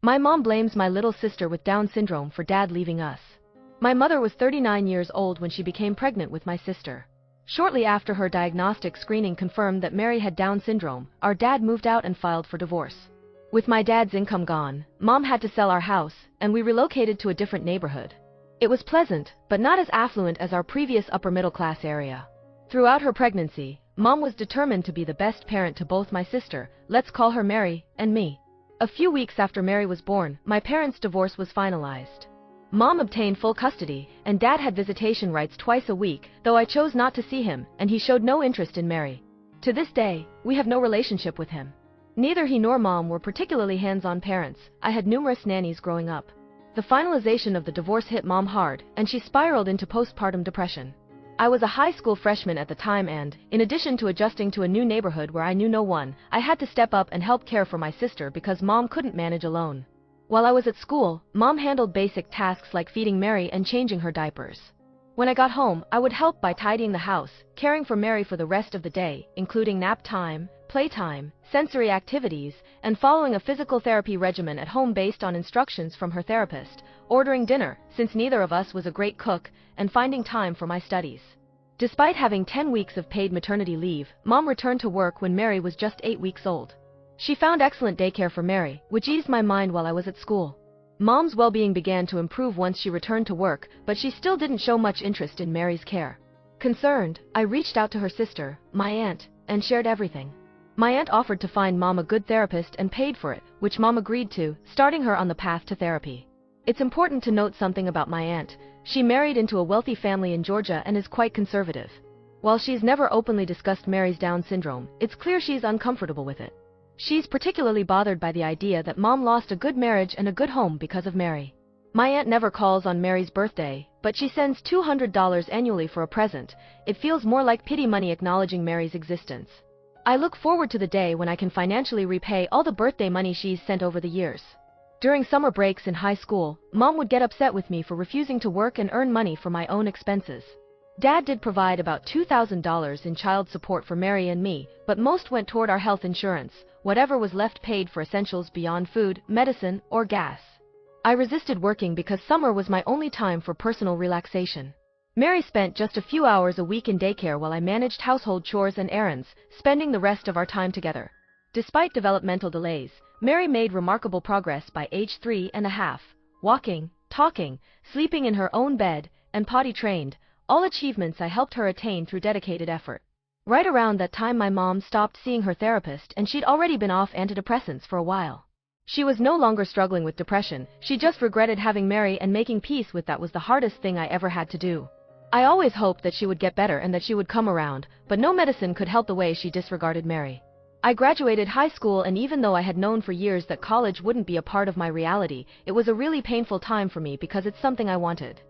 My mom blames my little sister with Down syndrome for dad leaving us. My mother was 39 years old when she became pregnant with my sister. Shortly after her diagnostic screening confirmed that Mary had Down syndrome, our dad moved out and filed for divorce. With my dad's income gone, mom had to sell our house, and we relocated to a different neighborhood. It was pleasant, but not as affluent as our previous upper-middle-class area. Throughout her pregnancy, mom was determined to be the best parent to both my sister, let's call her Mary, and me. A few weeks after Mary was born, my parents' divorce was finalized. Mom obtained full custody, and dad had visitation rights twice a week, though I chose not to see him, and he showed no interest in Mary. To this day, we have no relationship with him. Neither he nor mom were particularly hands-on parents. I had numerous nannies growing up. The finalization of the divorce hit mom hard, and she spiraled into postpartum depression. I was a high school freshman at the time and, in addition to adjusting to a new neighborhood where I knew no one, I had to step up and help care for my sister because mom couldn't manage alone. While I was at school, mom handled basic tasks like feeding Mary and changing her diapers. When I got home, I would help by tidying the house, caring for Mary for the rest of the day, including nap time, playtime, sensory activities, and following a physical therapy regimen at home based on instructions from her therapist, ordering dinner, since neither of us was a great cook, and finding time for my studies. Despite having 10 weeks of paid maternity leave, mom returned to work when Mary was just 8 weeks old. She found excellent daycare for Mary, which eased my mind while I was at school. Mom's well-being began to improve once she returned to work, but she still didn't show much interest in Mary's care. Concerned, I reached out to her sister, my aunt, and shared everything. My aunt offered to find mom a good therapist and paid for it, which mom agreed to, starting her on the path to therapy. It's important to note something about my aunt. She married into a wealthy family in Georgia and is quite conservative. While she's never openly discussed Mary's Down syndrome, it's clear she's uncomfortable with it. She's particularly bothered by the idea that mom lost a good marriage and a good home because of Mary. My aunt never calls on Mary's birthday, but she sends $200 annually for a present. It feels more like pity money acknowledging Mary's existence. I look forward to the day when I can financially repay all the birthday money she's sent over the years. During summer breaks in high school, mom would get upset with me for refusing to work and earn money for my own expenses. Dad did provide about $2,000 in child support for Mary and me, but most went toward our health insurance. Whatever was left paid for essentials beyond food, medicine, or gas. I resisted working because summer was my only time for personal relaxation. Mary spent just a few hours a week in daycare while I managed household chores and errands, spending the rest of our time together. Despite developmental delays, Mary made remarkable progress by age 3.5, walking, talking, sleeping in her own bed, and potty trained, all achievements I helped her attain through dedicated effort. Right around that time my mom stopped seeing her therapist and she'd already been off antidepressants for a while. She was no longer struggling with depression, she just regretted having Mary and making peace with that was the hardest thing I ever had to do. I always hoped that she would get better and that she would come around, but no medicine could help the way she disregarded Mary. I graduated high school and even though I had known for years that college wouldn't be a part of my reality, it was a really painful time for me because it's something I wanted.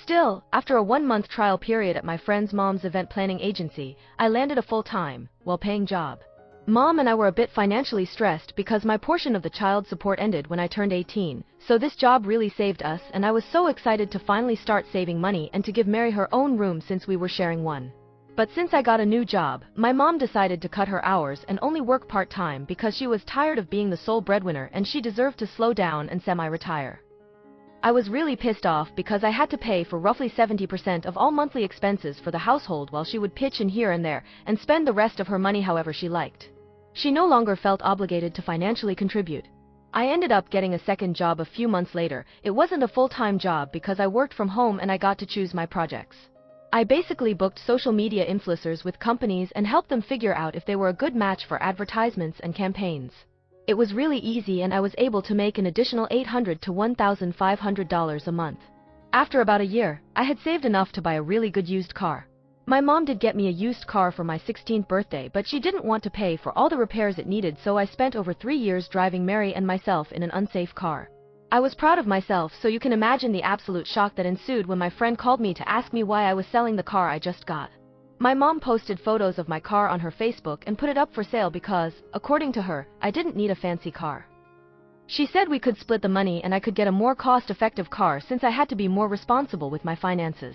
Still, after a 1-month trial period at my friend's mom's event planning agency, I landed a full-time, well-paying job. Mom and I were a bit financially stressed because my portion of the child support ended when I turned 18, so this job really saved us and I was so excited to finally start saving money and to give Mary her own room since we were sharing one. But since I got a new job, my mom decided to cut her hours and only work part-time because she was tired of being the sole breadwinner and she deserved to slow down and semi-retire. I was really pissed off because I had to pay for roughly 70% of all monthly expenses for the household while she would pitch in here and there and spend the rest of her money however she liked. She no longer felt obligated to financially contribute. I ended up getting a second job a few months later. It wasn't a full-time job because I worked from home and I got to choose my projects. I basically booked social media influencers with companies and helped them figure out if they were a good match for advertisements and campaigns. It was really easy and I was able to make an additional $800 to $1,500 a month. After about a year, I had saved enough to buy a really good used car. My mom did get me a used car for my 16th birthday, but she didn't want to pay for all the repairs it needed, so I spent over 3 years driving Mary and myself in an unsafe car. I was proud of myself, so you can imagine the absolute shock that ensued when my friend called me to ask me why I was selling the car I just got. My mom posted photos of my car on her Facebook and put it up for sale because, according to her, I didn't need a fancy car. She said we could split the money and I could get a more cost-effective car since I had to be more responsible with my finances.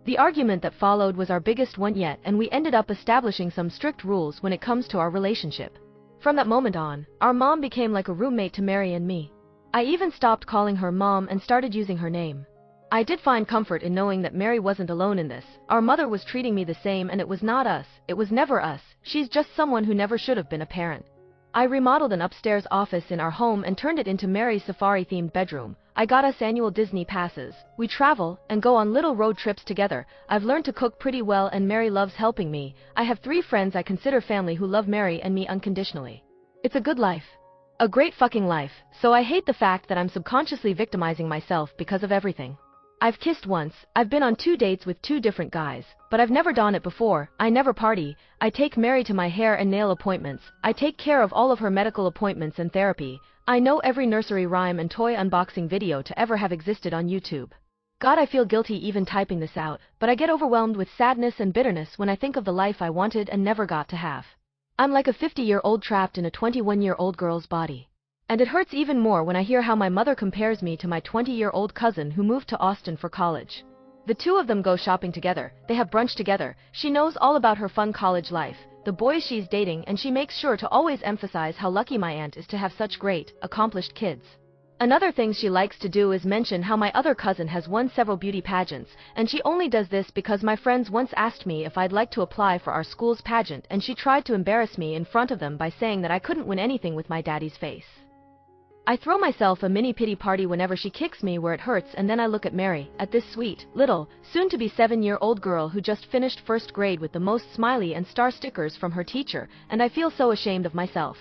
The argument that followed was our biggest one yet, and we ended up establishing some strict rules when it comes to our relationship. From that moment on, our mom became like a roommate to Mary and me. I even stopped calling her mom and started using her name. I did find comfort in knowing that Mary wasn't alone in this. Our mother was treating me the same, and it was not us. It was never us. She's just someone who never should have been a parent. I remodeled an upstairs office in our home and turned it into Mary's safari-themed bedroom. I got us annual Disney passes. We travel and go on little road trips together. I've learned to cook pretty well and Mary loves helping me. I have 3 friends I consider family who love Mary and me unconditionally. It's a good life. A great fucking life, so I hate the fact that I'm subconsciously victimizing myself because of everything. I've kissed once, I've been on 2 dates with 2 different guys, but I've never done it before. I never party. I take Mary to my hair and nail appointments. I take care of all of her medical appointments and therapy. I know every nursery rhyme and toy unboxing video to ever have existed on YouTube. God, I feel guilty even typing this out, but I get overwhelmed with sadness and bitterness when I think of the life I wanted and never got to have. I'm like a 50-year-old trapped in a 21-year-old girl's body. And it hurts even more when I hear how my mother compares me to my 20-year-old cousin who moved to Austin for college. The 2 of them go shopping together, they have brunch together, she knows all about her fun college life, the boys she's dating, and she makes sure to always emphasize how lucky my aunt is to have such great, accomplished kids. Another thing she likes to do is mention how my other cousin has won several beauty pageants, and she only does this because my friends once asked me if I'd like to apply for our school's pageant, and she tried to embarrass me in front of them by saying that I couldn't win anything with my daddy's face. I throw myself a mini pity party whenever she kicks me where it hurts, and then I look at Mary, at this sweet, little, soon-to-be 7-year-old girl who just finished first grade with the most smiley and star stickers from her teacher, and I feel so ashamed of myself.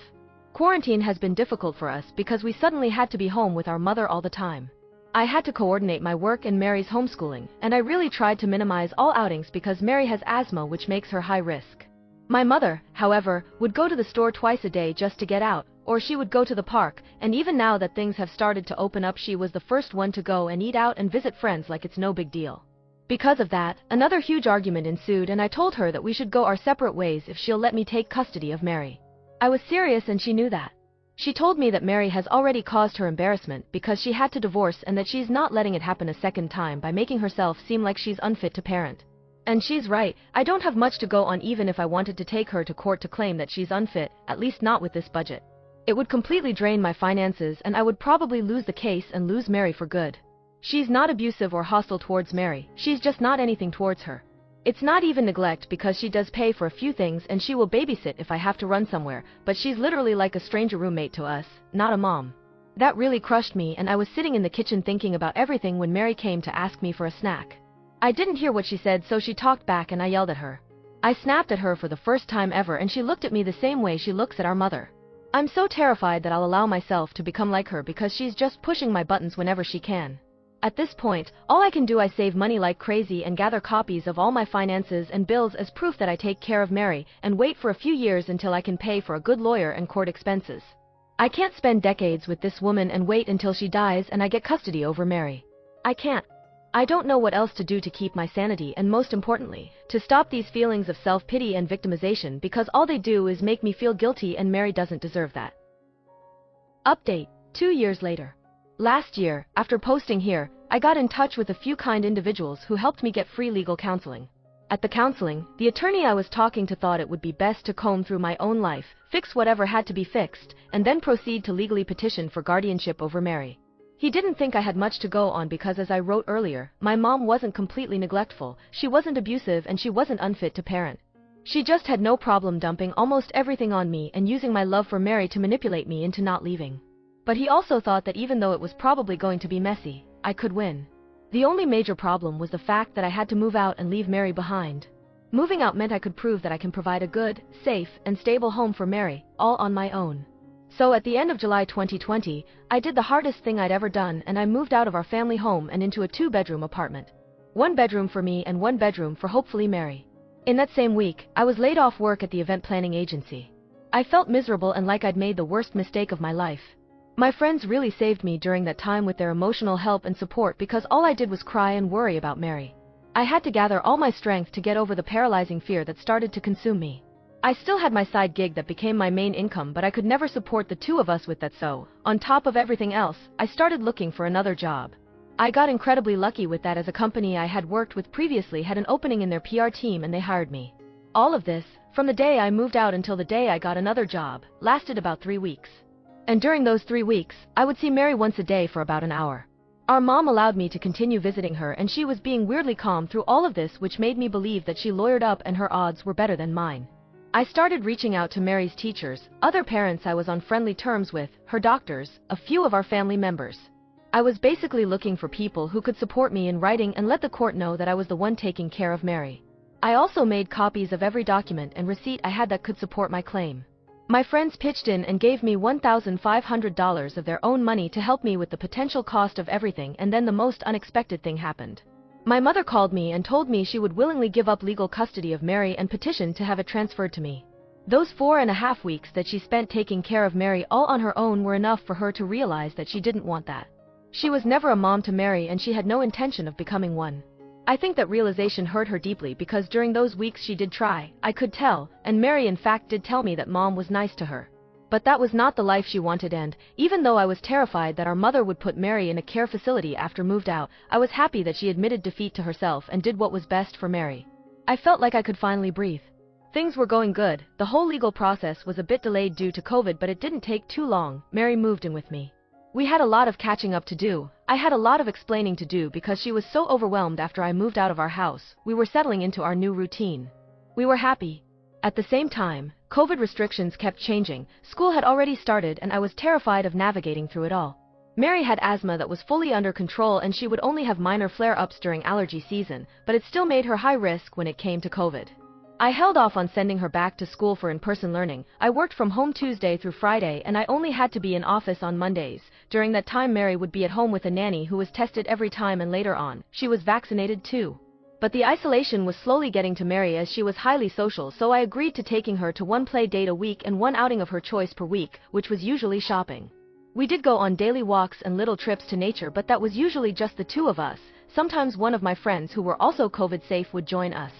Quarantine has been difficult for us because we suddenly had to be home with our mother all the time. I had to coordinate my work and Mary's homeschooling, and I really tried to minimize all outings because Mary has asthma, which makes her high risk. My mother, however, would go to the store twice a day just to get out, or she would go to the park, and even now that things have started to open up, she was the first one to go and eat out and visit friends like it's no big deal. Because of that, another huge argument ensued, and I told her that we should go our separate ways if she'll let me take custody of Mary. I was serious and she knew that. She told me that Mary has already caused her embarrassment because she had to divorce, and that she's not letting it happen a second time by making herself seem like she's unfit to parent. And she's right, I don't have much to go on even if I wanted to take her to court to claim that she's unfit, at least not with this budget. It would completely drain my finances and I would probably lose the case and lose Mary for good. She's not abusive or hostile towards Mary, she's just not anything towards her. It's not even neglect because she does pay for a few things and she will babysit if I have to run somewhere, but she's literally like a stranger roommate to us, not a mom. That really crushed me, and I was sitting in the kitchen thinking about everything when Mary came to ask me for a snack. I didn't hear what she said, so she talked back and I yelled at her. I snapped at her for the first time ever, and she looked at me the same way she looks at our mother. I'm so terrified that I'll allow myself to become like her because she's just pushing my buttons whenever she can. At this point, all I can do is save money like crazy and gather copies of all my finances and bills as proof that I take care of Mary, and wait for a few years until I can pay for a good lawyer and court expenses. I can't spend decades with this woman and wait until she dies and I get custody over Mary. I can't. I don't know what else to do to keep my sanity, and most importantly, to stop these feelings of self-pity and victimization, because all they do is make me feel guilty and Mary doesn't deserve that. Update, 2 years later. Last year, after posting here, I got in touch with a few kind individuals who helped me get free legal counseling. At the counseling, the attorney I was talking to thought it would be best to comb through my own life, fix whatever had to be fixed, and then proceed to legally petition for guardianship over Mary. He didn't think I had much to go on because, as I wrote earlier, my mom wasn't completely neglectful, she wasn't abusive, and she wasn't unfit to parent. She just had no problem dumping almost everything on me and using my love for Mary to manipulate me into not leaving. But he also thought that even though it was probably going to be messy, I could win. The only major problem was the fact that I had to move out and leave Mary behind. Moving out meant I could prove that I can provide a good, safe, and stable home for Mary, all on my own. So at the end of July 2020, I did the hardest thing I'd ever done, and I moved out of our family home and into a 2-bedroom apartment. 1 bedroom for me and 1 bedroom for hopefully Mary. In that same week, I was laid off work at the event planning agency. I felt miserable and like I'd made the worst mistake of my life. My friends really saved me during that time with their emotional help and support, because all I did was cry and worry about Mary. I had to gather all my strength to get over the paralyzing fear that started to consume me. I still had my side gig that became my main income, but I could never support the 2 of us with that, so, on top of everything else, I started looking for another job. I got incredibly lucky with that, as a company I had worked with previously had an opening in their PR team and they hired me. All of this, from the day I moved out until the day I got another job, lasted about 3 weeks. And during those 3 weeks, I would see Mary once a day for about an hour. Our mom allowed me to continue visiting her, and she was being weirdly calm through all of this, which made me believe that she lawyered up and her odds were better than mine. I started reaching out to Mary's teachers, other parents I was on friendly terms with, her doctors, a few of our family members. I was basically looking for people who could support me in writing and let the court know that I was the one taking care of Mary. I also made copies of every document and receipt I had that could support my claim. My friends pitched in and gave me $1,500 of their own money to help me with the potential cost of everything, and then the most unexpected thing happened. My mother called me and told me she would willingly give up legal custody of Mary and petition to have it transferred to me. Those 4.5 weeks that she spent taking care of Mary all on her own were enough for her to realize that she didn't want that. She was never a mom to Mary, and she had no intention of becoming one. I think that realization hurt her deeply, because during those weeks she did try, I could tell, and Mary in fact did tell me that mom was nice to her. But that was not the life she wanted, and even though I was terrified that our mother would put Mary in a care facility after moved out, I was happy that she admitted defeat to herself and did what was best for Mary. I felt like I could finally breathe. Things were going good. The whole legal process was a bit delayed due to COVID, but it didn't take too long. Mary moved in with me. We had a lot of catching up to do. I had a lot of explaining to do because she was so overwhelmed after I moved out of our house. We were settling into our new routine. We were happy. At the same time, COVID restrictions kept changing. School had already started and I was terrified of navigating through it all. Mary had asthma that was fully under control, and she would only have minor flare-ups during allergy season, but it still made her high risk when it came to COVID. I held off on sending her back to school for in-person learning. I worked from home Tuesday through Friday, and I only had to be in office on Mondays. During that time, Mary would be at home with a nanny who was tested every time, and later on, she was vaccinated too. But the isolation was slowly getting to Mary, as she was highly social, so I agreed to taking her to one play date a week and one outing of her choice per week, which was usually shopping. We did go on daily walks and little trips to nature, but that was usually just the two of us. Sometimes one of my friends who were also COVID safe would join us.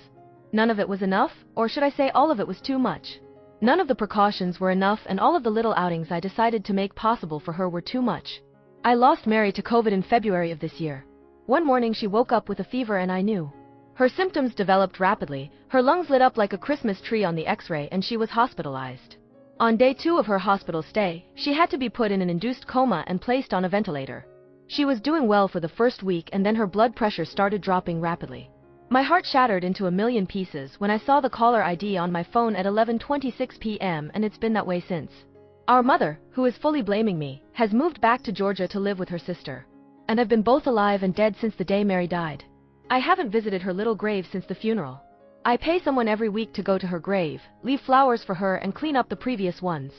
None of it was enough, or should I say all of it was too much. None of the precautions were enough, and all of the little outings I decided to make possible for her were too much. I lost Mary to COVID in February of this year. One morning she woke up with a fever, and I knew. Her symptoms developed rapidly. Her lungs lit up like a Christmas tree on the X-ray, and she was hospitalized. On day 2 of her hospital stay, she had to be put in an induced coma and placed on a ventilator. She was doing well for the first week, and then her blood pressure started dropping rapidly. My heart shattered into a million pieces when I saw the caller ID on my phone at 11:26 p.m., and it's been that way since. Our mother, who is fully blaming me, has moved back to Georgia to live with her sister. And have been both alive and dead since the day Mary died. I haven't visited her little grave since the funeral. I pay someone every week to go to her grave, leave flowers for her, and clean up the previous ones.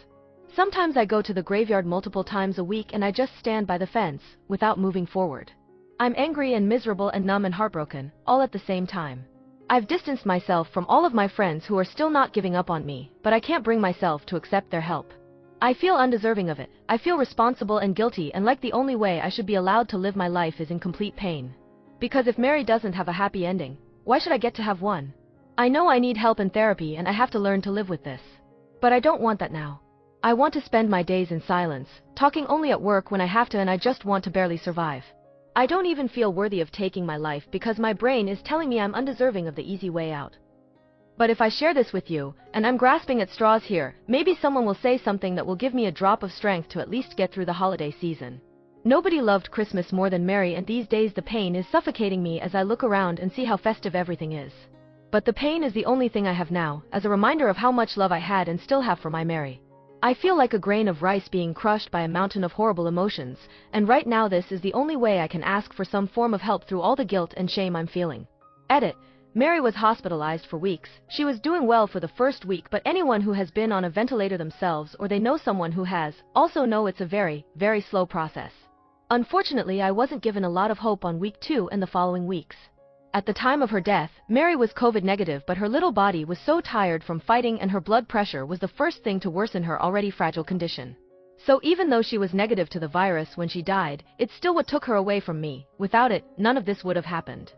Sometimes I go to the graveyard multiple times a week, and I just stand by the fence, without moving forward. I'm angry and miserable and numb and heartbroken, all at the same time. I've distanced myself from all of my friends who are still not giving up on me, but I can't bring myself to accept their help. I feel undeserving of it. I feel responsible and guilty, and like the only way I should be allowed to live my life is in complete pain. Because if Mary doesn't have a happy ending, why should I get to have one? I know I need help and therapy, and I have to learn to live with this. But I don't want that now. I want to spend my days in silence, talking only at work when I have to, and I just want to barely survive. I don't even feel worthy of taking my life because my brain is telling me I'm undeserving of the easy way out. But if I share this with you, and I'm grasping at straws here, maybe someone will say something that will give me a drop of strength to at least get through the holiday season. Nobody loved Christmas more than Mary, and these days the pain is suffocating me as I look around and see how festive everything is. But the pain is the only thing I have now, as a reminder of how much love I had and still have for my Mary. I feel like a grain of rice being crushed by a mountain of horrible emotions, and right now this is the only way I can ask for some form of help through all the guilt and shame I'm feeling. Edit. Mary was hospitalized for weeks. She was doing well for the first week, but anyone who has been on a ventilator themselves, or they know someone who has, also know it's a very, very slow process. Unfortunately, I wasn't given a lot of hope on week 2 and the following weeks. At the time of her death, Mary was COVID negative, but her little body was so tired from fighting, and her blood pressure was the first thing to worsen her already fragile condition. So even though she was negative to the virus when she died, it's still what took her away from me. Without it, none of this would have happened.